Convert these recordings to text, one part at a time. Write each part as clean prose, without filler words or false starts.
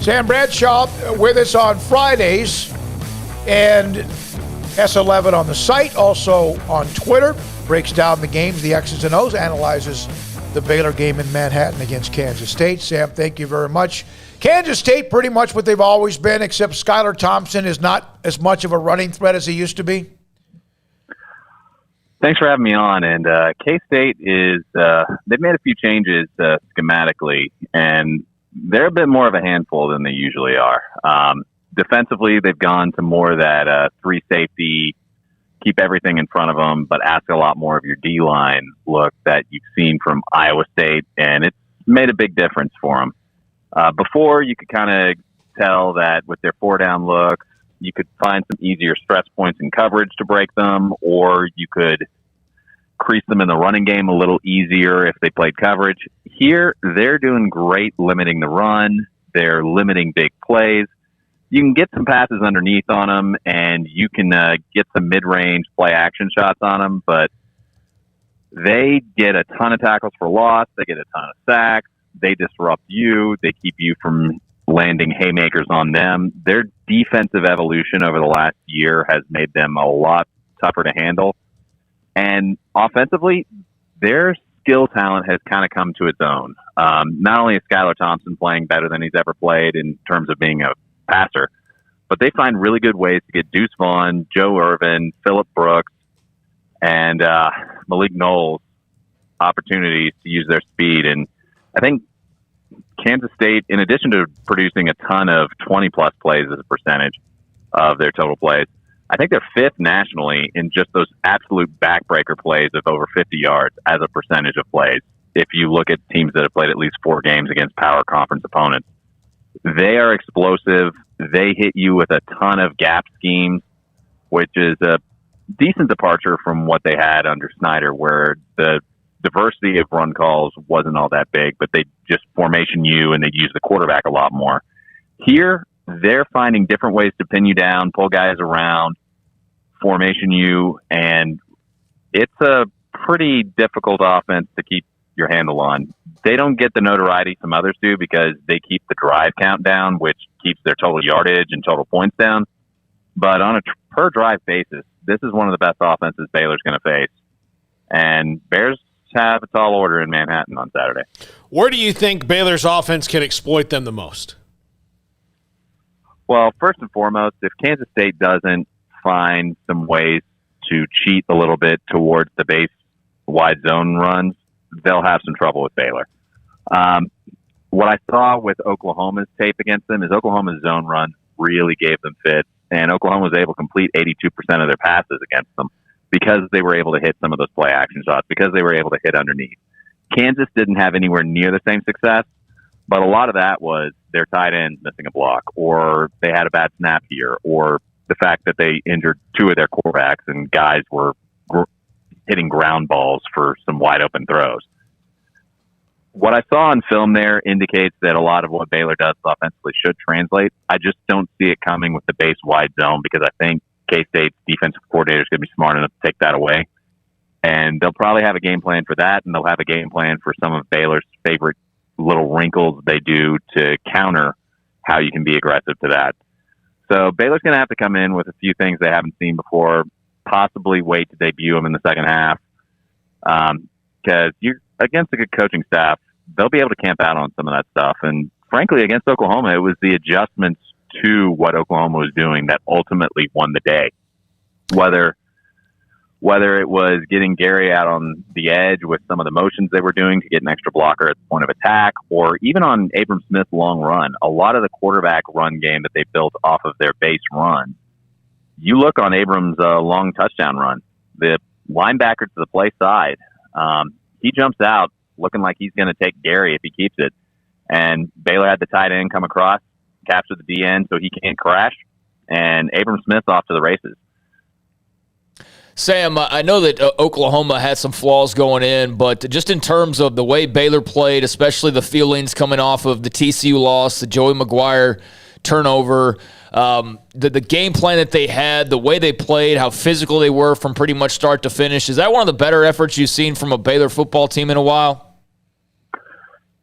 Sam Bradshaw with us on Fridays and S11 on the site, also on Twitter. Breaks down the games, the X's and O's, analyzes the Baylor game in Manhattan against Kansas State. Sam, thank you very much. Kansas State, pretty much what they've always been, except Skylar Thompson is not as much of a running threat as he used to be. Thanks for having me on. And K-State is they've made a few changes schematically, and they're a bit more of a handful than they usually are. Defensively, they've gone to more that three safety, keep everything in front of them, but ask a lot more of your D-line look that you've seen from Iowa State, and it's made a big difference for them. Before, you could kind of tell that with their four-down looks, you could find some easier stress points in coverage to break them, or you could crease them in the running game a little easier if they played coverage. Here, they're doing great limiting the run. They're limiting big plays. You can get some passes underneath on them, and you can get some mid-range play-action shots on them, but they get a ton of tackles for loss. They get a ton of sacks. They disrupt you. They keep you from landing haymakers on them. Their defensive evolution over the last year has made them a lot tougher to handle. And offensively, their skill talent has kind of come to its own. Not only is Skylar Thompson playing better than he's ever played in terms of being a passer, but they find really good ways to get Deuce Vaughn, Joe Irvin, Phillip Brooks, and Malik Knowles opportunities to use their speed. And I think Kansas State, in addition to producing a ton of 20-plus plays as a percentage of their total plays, I think they're fifth nationally in just those absolute backbreaker plays of over 50 yards as a percentage of plays. If you look at teams that have played at least 4 games against power conference opponents, they are explosive. They hit you with a ton of gap schemes, which is a decent departure from what they had under Snyder, where the diversity of run calls wasn't all that big, but they just formation you and they use the quarterback a lot more. Here, they're finding different ways to pin you down, pull guys around, formation you, and it's a pretty difficult offense to keep your handle on. They don't get the notoriety some others do because they keep the drive count down, which keeps their total yardage and total points down. But on a per drive basis, this is one of the best offenses Baylor's going to face. And Bears have a tall order in Manhattan on Saturday. Where do you think Baylor's offense can exploit them the most? Well, first and foremost, if Kansas State doesn't find some ways to cheat a little bit towards the base wide zone runs, they'll have some trouble with Baylor. What I saw with Oklahoma's tape against them is Oklahoma's zone run really gave them fits, and Oklahoma was able to complete 82% of their passes against them because they were able to hit some of those play action shots, because they were able to hit underneath. Kansas didn't have anywhere near the same success, but a lot of that was their tight ends missing a block, or they had a bad snap here, or the fact that they injured 2 of their quarterbacks and guys were hitting ground balls for some wide open throws. What I saw on film there indicates that a lot of what Baylor does offensively should translate. I just don't see it coming with the base wide zone because I think K-State's defensive coordinator is going to be smart enough to take that away. And they'll probably have a game plan for that, and they'll have a game plan for some of Baylor's favorite little wrinkles they do to counter how you can be aggressive to that. So Baylor's going to have to come in with a few things they haven't seen before, possibly wait to debut them in the second half. Because you're against a good coaching staff, they'll be able to camp out on some of that stuff. And frankly, against Oklahoma, it was the adjustments to what Oklahoma was doing that ultimately won the day. Whether it was getting Gary out on the edge with some of the motions they were doing to get an extra blocker at the point of attack, or even on Abram Smith's long run, a lot of the quarterback run game that they built off of their base run. You look on Abram's long touchdown run, the linebacker to the play side, he jumps out looking like he's going to take Gary if he keeps it. And Baylor had the tight end come across, capture the D-end so he can't crash, and Abram Smith's off to the races. Sam, I know that Oklahoma had some flaws going in, but just in terms of the way Baylor played, especially the feelings coming off of the TCU loss, the Joey McGuire turnover, the game plan that they had, the way they played, how physical they were from pretty much start to finish, is that one of the better efforts you've seen from a Baylor football team in a while?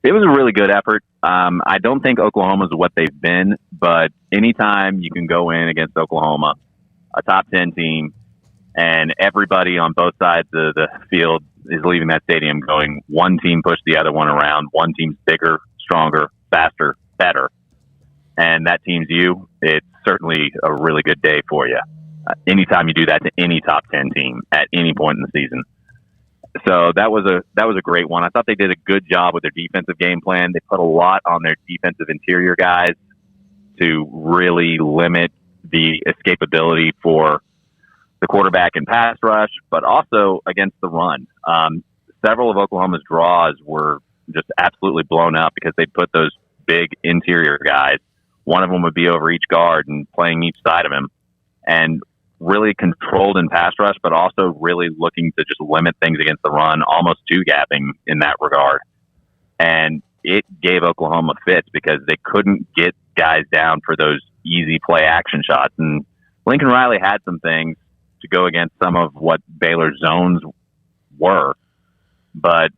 It was a really good effort. I don't think Oklahoma's what they've been, but anytime you can go in against Oklahoma, a top 10 team, and everybody on both sides of the field is leaving that stadium going, one team pushed the other one around, one team's bigger, stronger, faster, better, and that team's you, it's certainly a really good day for you. Anytime you do that to any top 10 team at any point in the season. So that was a great one. I thought they did a good job with their defensive game plan. They put a lot on their defensive interior guys to really limit the escapability for the quarterback and pass rush, but also against the run. Several of Oklahoma's draws were just absolutely blown up because they put those big interior guys. One of them would be over each guard and playing each side of him, and really controlled in pass rush, but also really looking to just limit things against the run, almost two-gapping in that regard. And it gave Oklahoma fits because they couldn't get guys down for those easy play action shots. And Lincoln Riley had some things to go against some of what Baylor's zones were, but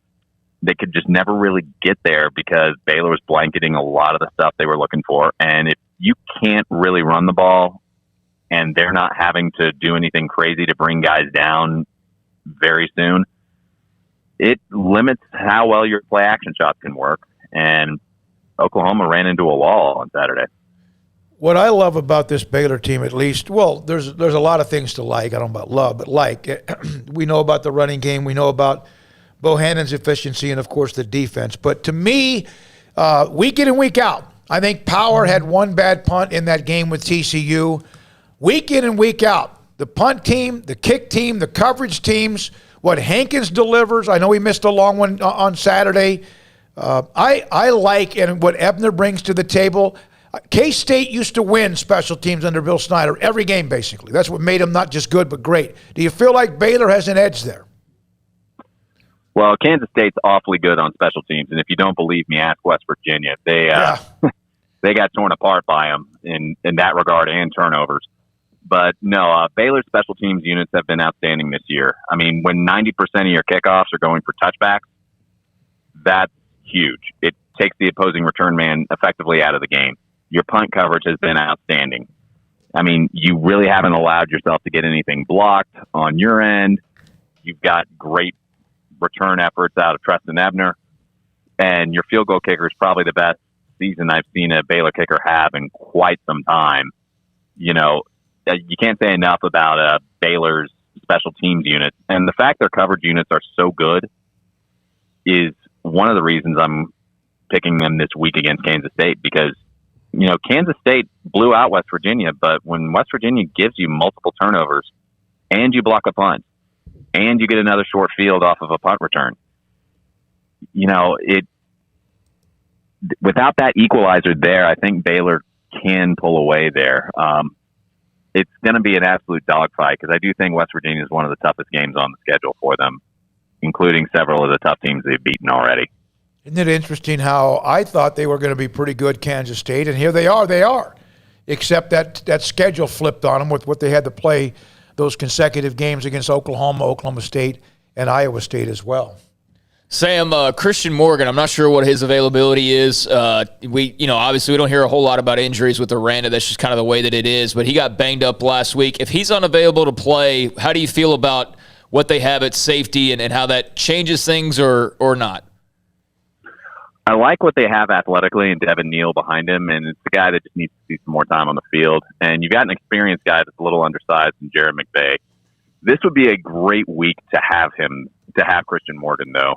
they could just never really get there because Baylor was blanketing a lot of the stuff they were looking for. And if you can't really run the ball and they're not having to do anything crazy to bring guys down very soon, it limits how well your play action shots can work. And Oklahoma ran into a wall on Saturday. What I love about this Baylor team, at least, well, there's a lot of things to like. I don't know about love, but like. We know about the running game. We know about Bohannon's efficiency and, of course, the defense. But to me, week in and week out, I think Power had one bad punt in that game with TCU. Week in and week out, the punt team, the kick team, the coverage teams, what Hankins delivers. I know he missed a long one on Saturday. I like and what Ebner brings to the table. K-State used to win special teams under Bill Snyder every game, basically. That's what made them not just good but great. Do you feel like Baylor has an edge there? Well, Kansas State's awfully good on special teams, and if you don't believe me, ask West Virginia. They got torn apart by them in that regard and turnovers. But no, Baylor's special teams units have been outstanding this year. I mean, when 90% of your kickoffs are going for touchbacks, that's huge. It takes the opposing return man effectively out of the game. Your punt coverage has been outstanding. I mean, you really haven't allowed yourself to get anything blocked on your end. You've got great return efforts out of Treston Ebner, and your field goal kicker is probably the best season I've seen a Baylor kicker have in quite some time. You know, you can't say enough about Baylor's special teams units, and the fact their coverage units are so good is one of the reasons I'm picking them this week against Kansas State, because, you know, Kansas State blew out West Virginia, but when West Virginia gives you multiple turnovers and you block a punt and you get another short field off of a punt return, you know, without that equalizer there, I think Baylor can pull away there. It's going to be an absolute dogfight because I do think West Virginia is one of the toughest games on the schedule for them, including several of the tough teams they've beaten already. Isn't it interesting how I thought they were going to be pretty good, Kansas State, and here they are. Except that schedule flipped on them with what they had to play those consecutive games against Oklahoma, Oklahoma State, and Iowa State as well. Sam, Christian Morgan, I'm not sure what his availability is. Obviously we don't hear a whole lot about injuries with Aranda. That's just kind of the way that it is. But he got banged up last week. If he's unavailable to play, how do you feel about what they have at safety and how that changes things or not? I like what they have athletically and Devin Neal behind him, and it's a guy that just needs to see some more time on the field. And you've got an experienced guy that's a little undersized in Jared McVay. This would be a great week to have Christian Morgan, though.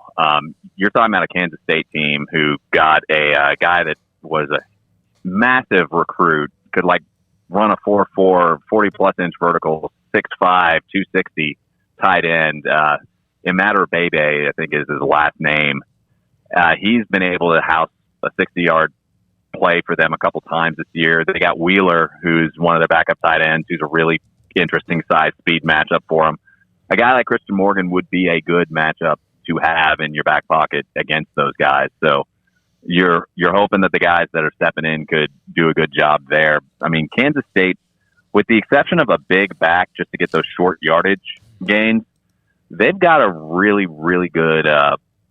You're talking about a Kansas State team who got a guy that was a massive recruit, could like run a 4.4, 40-plus inch vertical, 6'5", 260 tight end. Immatter Bebe, I think is his last name. He's been able to house a 60-yard play for them a couple times this year. They got Wheeler, who's one of their backup tight ends, who's a really interesting size speed matchup for him. A guy like Christian Morgan would be a good matchup to have in your back pocket against those guys. So you're hoping that the guys that are stepping in could do a good job there. I mean, Kansas State, with the exception of a big back just to get those short yardage gains, they've got a really, really good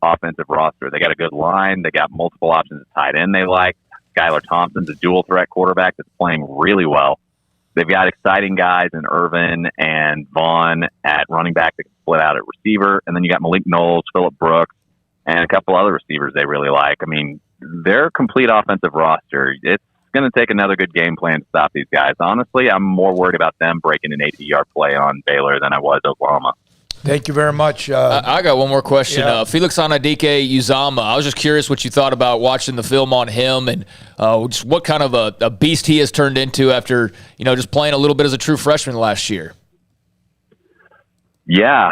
offensive roster. They got a good line. They got multiple options at tight end they like. Skylar Thompson's a dual threat quarterback that's playing really well. They've got exciting guys in Irvin and Vaughn at running back that can split out at receiver. And then you got Malik Knowles, Phillip Brooks, and a couple other receivers they really like. I mean, their complete offensive roster, it's going to take another good game plan to stop these guys. Honestly, I'm more worried about them breaking an 80-yard play on Baylor than I was Oklahoma. Thank you very much. I got one more question. Yeah. Felix Anadike Uzama, I was just curious what you thought about watching the film on him and just what kind of a beast he has turned into after, just playing a little bit as a true freshman last year. Yeah,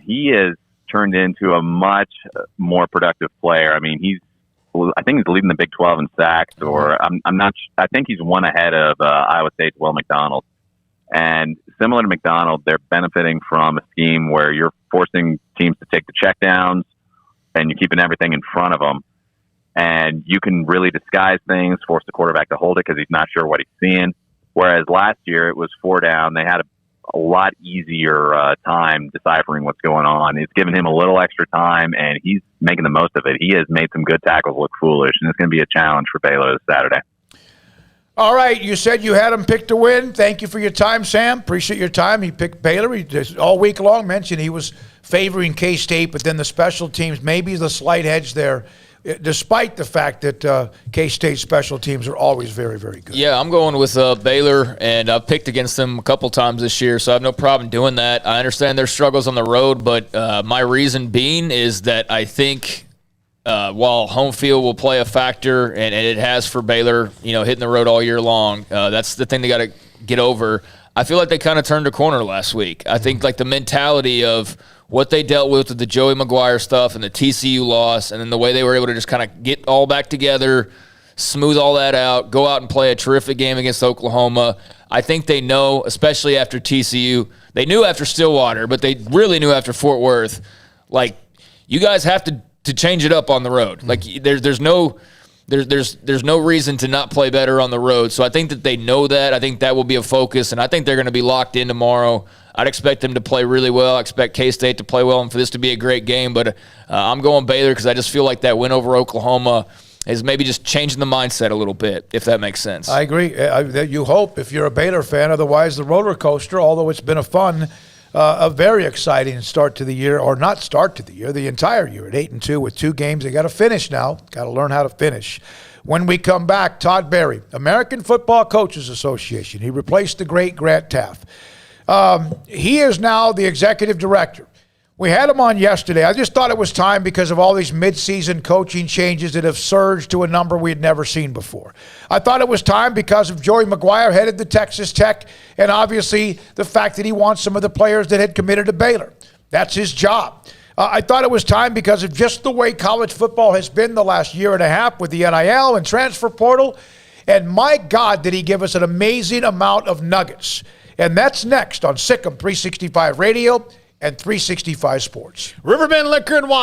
he has turned into a much more productive player. I mean, I think he's leading the Big 12 in sacks, or I'm not. I think he's one ahead of Iowa State's Will McDonald. And similar to McDonald, they're benefiting from a scheme where you're forcing teams to take the checkdowns, and you're keeping everything in front of them. And you can really disguise things, force the quarterback to hold it because he's not sure what he's seeing. Whereas last year it was 4 down. They had a lot easier time deciphering what's going on. It's given him a little extra time, and he's making the most of it. He has made some good tackles look foolish, and it's going to be a challenge for Baylor this Saturday. All right, you said you had him picked to win. Thank you for your time, Sam. Appreciate your time. He picked Baylor. He just all week long mentioned he was favoring K-State, but then the special teams, maybe the slight edge there, despite the fact that K-State special teams are always very, very good. Yeah, I'm going with Baylor, and I've picked against them a couple times this year, so I have no problem doing that. I understand their struggles on the road, but my reason being is that I think while home field will play a factor, and it has for Baylor, hitting the road all year long, that's the thing they got to get over. I feel like they kind of turned a corner last week. I think like the mentality of what they dealt with the Joey McGuire stuff and the TCU loss, and then the way they were able to just kind of get all back together, smooth all that out, go out and play a terrific game against Oklahoma. I think they know, especially after TCU, they knew after Stillwater, but they really knew after Fort Worth, like, you guys have to change it up on the road. Like there's no reason to not play better on the road. So I think that they know that. I think that will be a focus, and I think they're going to be locked in tomorrow. I'd expect them to play really well. I expect K-State to play well and for this to be a great game. But I'm going Baylor because I just feel like that win over Oklahoma is maybe just changing the mindset a little bit, if that makes sense. I agree. You hope if you're a Baylor fan. Otherwise, the roller coaster, although it's been a very exciting start to the year, or not start to the year, the entire year at 8-2 with 2 games. They got to finish now. Got to learn how to finish. When we come back, Todd Berry, American Football Coaches Association. He replaced the great Grant Taft. He is now the executive director. We had him on yesterday. I just thought it was time because of all these midseason coaching changes that have surged to a number we had never seen before. I thought it was time because of Joey McGuire headed to Texas Tech, and obviously the fact that he wants some of the players that had committed to Baylor. That's his job. I thought it was time because of just the way college football has been the last year and a half with the NIL and transfer portal. And my God, did he give us an amazing amount of nuggets. And that's next on Sikkim 365 Radio and 365 Sports. Riverbend Liquor and Wine.